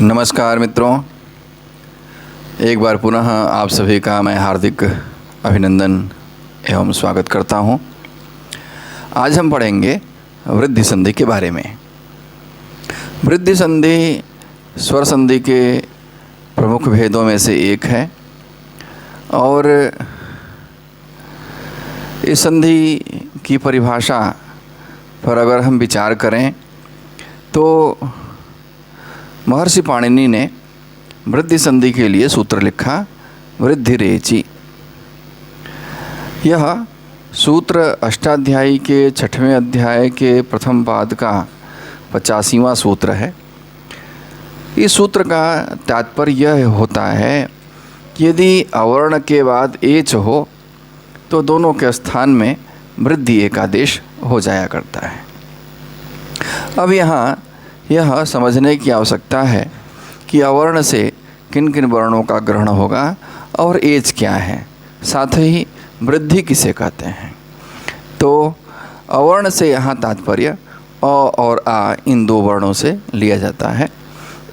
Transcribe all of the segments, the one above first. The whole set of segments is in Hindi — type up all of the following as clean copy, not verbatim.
नमस्कार मित्रों, एक बार पुनः आप सभी का मैं हार्दिक अभिनंदन एवं स्वागत करता हूं। आज हम पढ़ेंगे वृद्धि संधि के बारे में। वृद्धि संधि स्वर संधि के प्रमुख भेदों में से एक है और इस संधि की परिभाषा पर अगर हम विचार करें तो महर्षि पाणिनि ने वृद्धि संधि के लिए सूत्र लिखा, वृद्धि रेचि। यह सूत्र अष्टाध्यायी के 6वें अध्याय के प्रथम पाद का 85वां सूत्र है। इस सूत्र का तात्पर्य यह होता है कि यदि अवर्ण के बाद एच हो तो दोनों के स्थान में वृद्धि एकादेश हो जाया करता है। अब यहाँ यह समझने की आवश्यकता है कि अवर्ण से किन किन वर्णों का ग्रहण होगा और एज क्या है, साथ ही वृद्धि किसे कहते हैं। तो अवर्ण से यहाँ तात्पर्य अ और आ इन दो वर्णों से लिया जाता है।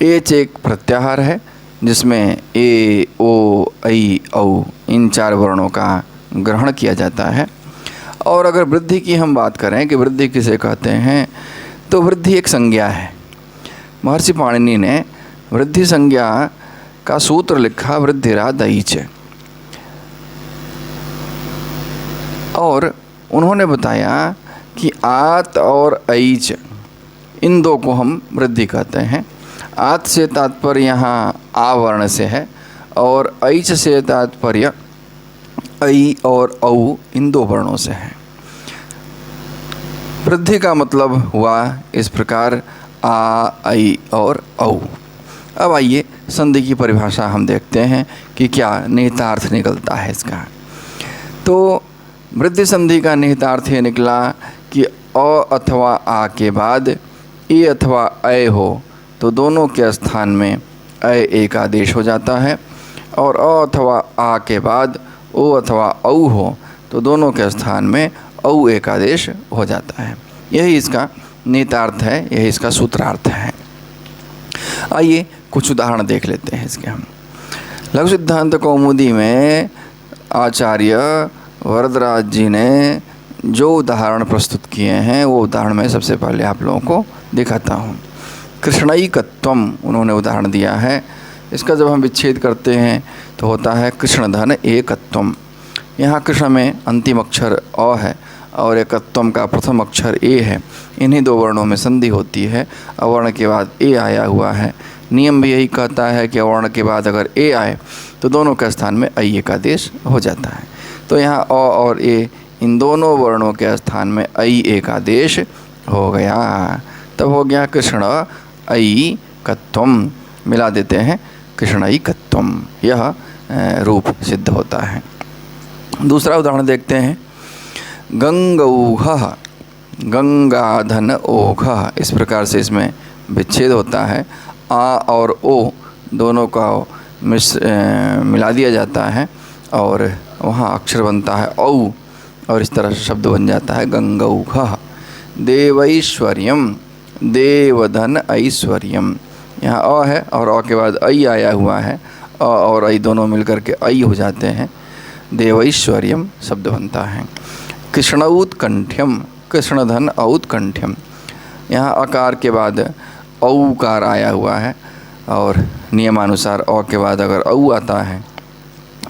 एच एक प्रत्याहार है जिसमें ए, ओ, ऐ, औ इन 4 वर्णों का ग्रहण किया जाता है। और अगर वृद्धि की हम बात करें कि वृद्धि किसे कहते हैं, तो वृद्धि एक संज्ञा है। महर्षि पाणिनि ने वृद्धि संज्ञा का सूत्र लिखा, वृद्धिरादैच। और उन्होंने बताया कि आत और ऐच इन दो को हम वृद्धि कहते हैं। आत से तात्पर्य यहाँ आ वर्ण से है और ऐच से तात्पर्य ऐ और औ इन 2 वर्णों से है। वृद्धि का मतलब हुआ इस प्रकार आ, ऐ और औ। अब आइए संधि की परिभाषा हम देखते हैं कि क्या निहितार्थ निकलता है इसका। तो वृद्धि संधि का निहितार्थ ये निकला कि अ अथवा आ के बाद ए अथवा ऐ हो तो दोनों के स्थान में ऐ एक आदेश हो जाता है, और अ अथवा आ के बाद ओ अथवा औ हो तो दोनों के स्थान में औ एक आदेश हो जाता है। यही इसका निहितार्थ है, यही इसका सूत्रार्थ है। आइए कुछ उदाहरण देख लेते हैं इसके हम। लघु सिद्धांत कौमुदी में आचार्य वरदराज जी ने जो उदाहरण प्रस्तुत किए हैं वो उदाहरण मैं सबसे पहले आप लोगों को दिखाता हूँ। कृष्णैकत्वम उन्होंने उदाहरण दिया है। इसका जब हम विच्छेद करते हैं तो होता है कृष्णधन एकत्वम। यहाँ कृष्ण में अंतिम अक्षर अ है और एकत्वम का प्रथम अक्षर ए है। इन्हीं 2 वर्णों में संधि होती है। अवर्ण के बाद ए आया हुआ है। नियम भी यही कहता है कि अवर्ण के बाद अगर ए आए तो दोनों के स्थान में ऐ एक आदेश हो जाता है। तो यहाँ अ और ए इन दोनों वर्णों के स्थान में ऐ एक आदेश हो गया। तब हो गया कृष्ण ऐ कत्वम। मिला देते हैं कृष्ण ऐ कत्वम, यह रूप सिद्ध होता है। दूसरा उदाहरण देखते हैं। गंगौघः, गंगाधन ओघः, इस प्रकार से इसमें विच्छेद होता है। आ और ओ दोनों का मिला दिया जाता है और वहाँ अक्षर बनता है औ, और इस तरह से शब्द बन जाता है गंगौघः। देवैश्वर्यम, देवधन ऐश्वर्यम। यहाँ अ है और अ के बाद ऐ आया हुआ है। अ और ऐ दोनों मिलकर के ऐ हो जाते हैं, देवैश्वर्यम शब्द बनता है। कृष्णौत्कंठ्यम, कृष्णधन औत्कंठ्यम। यहाँ अकार के बाद औकार आया हुआ है और नियमानुसार अ के बाद अगर औ आता है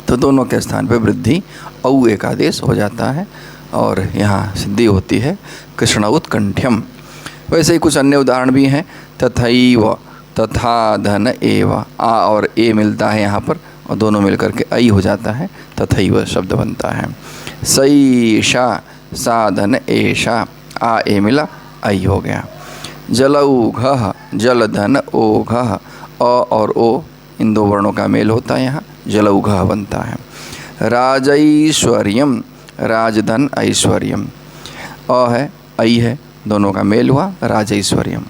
तो दोनों के स्थान पर वृद्धि औ एक आदेश हो जाता है और यहाँ सिद्धि होती है कृष्णौत्कंठ्यम। वैसे ही कुछ अन्य उदाहरण भी हैं। तथैव, तथा धन एव, आ और ए मिलता है यहाँ पर और दोनों मिलकर के ऐ हो जाता है, तथैव शब्द बनता है। सैषा, साधन एषा, आ ए मिला ऐ हो गया। जलौघः, जलधन ओघः, अ और ओ इन 2 वर्णों का मेल होता है, यहाँ जलौघः बनता है। राजैश्वर्यम, राजधन ऐश्वर्यम। अ है ऐ है, दोनों का मेल हुआ राजैश्वर्यम।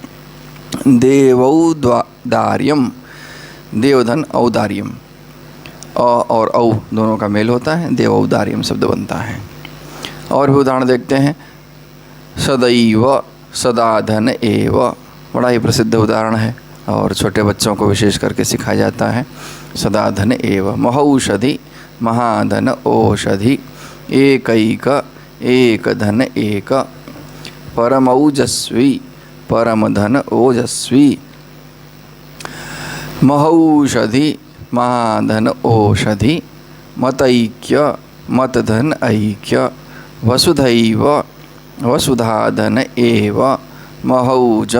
देवौदार्यम, देवधन औदार्यम। अ और औ दोनों का मेल होता है, देवौदार्यम शब्द बनता है। और भी उदाहरण देखते हैं। सदैव, सदाधन एव, बड़ा ही प्रसिद्ध उदाहरण है। और छोटे बच्चों को विशेष करके सिखाया जाता है। सदा धन एव महौषधि महाधन औषधि एकैक एक धन एक परमौजस्वी परम धन ओजस्वी महौषधि महाधन औषधि मतैक्य मतधन ऐक्य वसुधैव वसुधाधन एव महौज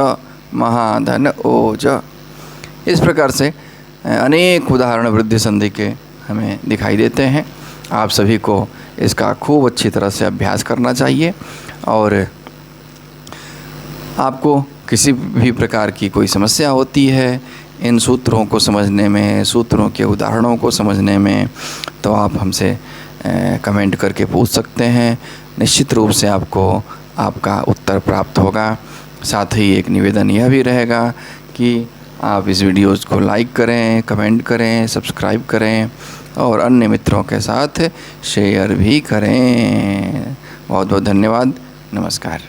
महाधन ओज। इस प्रकार से अनेक उदाहरण वृद्धि संधि के हमें दिखाई देते हैं। आप सभी को इसका खूब अच्छी तरह से अभ्यास करना चाहिए और आपको किसी भी प्रकार की कोई समस्या होती है इन सूत्रों को समझने में, सूत्रों के उदाहरणों को समझने में, तो आप हमसे कमेंट करके पूछ सकते हैं। निश्चित रूप से आपको आपका उत्तर प्राप्त होगा। साथ ही एक निवेदन यह भी रहेगा कि आप इस वीडियोज़ को लाइक करें, कमेंट करें, सब्सक्राइब करें और अन्य मित्रों के साथ शेयर भी करें। बहुत बहुत धन्यवाद। नमस्कार।